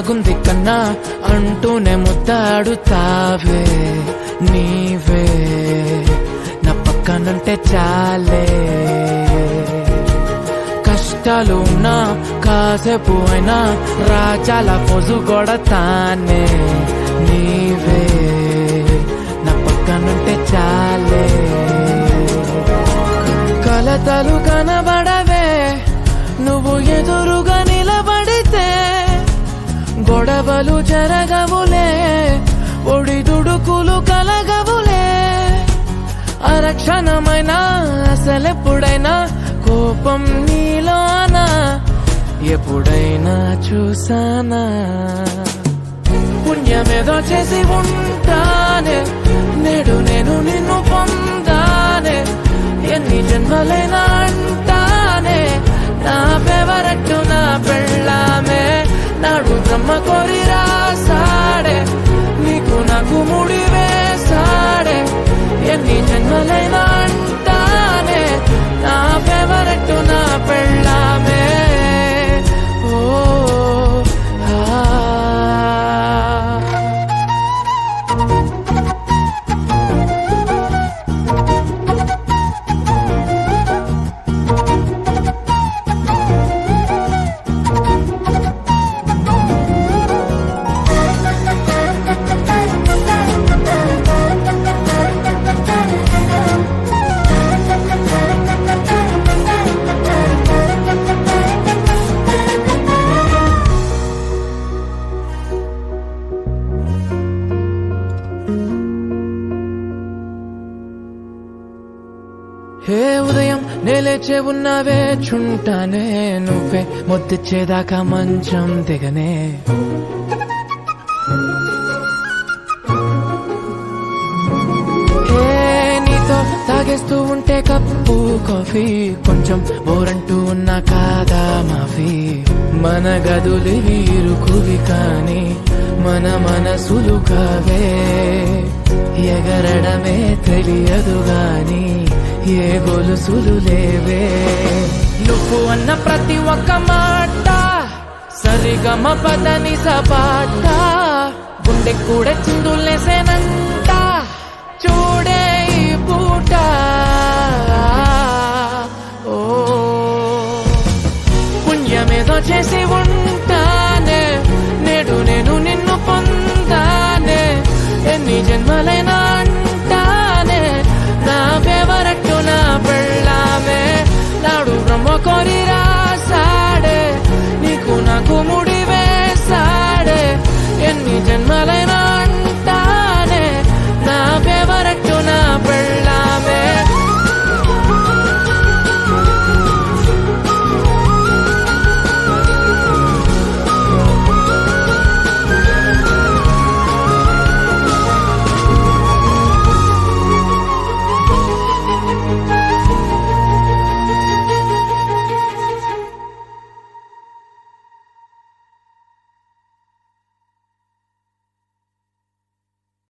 బాగుంది కన్నా అంటూనే ముద్దాడుతావే నీవే నా పక్కనుంటే చాలే కష్టాలు ఉన్నా కాసేపు అయినా రాజాల పొజు కొడతానే నీవే నా పక్కనుంటే చాలే కలతలు కనబడవే నువ్వు ఎదురుగా నిలబడితే గొడవలు జరగవులే ఒడిదుడుకులు కలగవులే అరక్షణమైనా అసలెప్పుడైనా కోపం నీలోనా ఎప్పుడైనా చూసానా పుణ్యమేదో చేసి ఉంటానే నేడు నేను నిన్ను పొందానే ఎన్ని జన్మలైనా అంటానే నా ఫేవరెట్ నా పెళ్ళామే నాడు బ్రహ్మ కోరి రాసాడే నీకు నాకు ముడి వేసాడే ఎన్ని జన్మలైనా అంటానే నా ఫేవరెట్ నా పెళ్ళామే ఓ హే ఉదయం నేలేచే ఉన్నావే చుంటానే నువ్వే మొద్దిచ్చేదాకా మంచం దిగనే హే నీతో తాగేస్తూ ఉంటే కప్పు కాఫీ కొంచెం బోరంటూ ఉన్నా కాదా మాఫీ మన గదులివి ఇరుకువి కానీ మన మనసులు కావే ఎగరడమే తెలియదు గాని ఏ గొలుసులు లేవే నువ్వు అన్న ప్రతి ఒక్క మాట సరిగమ పదని సపాట గుండె కూడా చిందులేసేనంట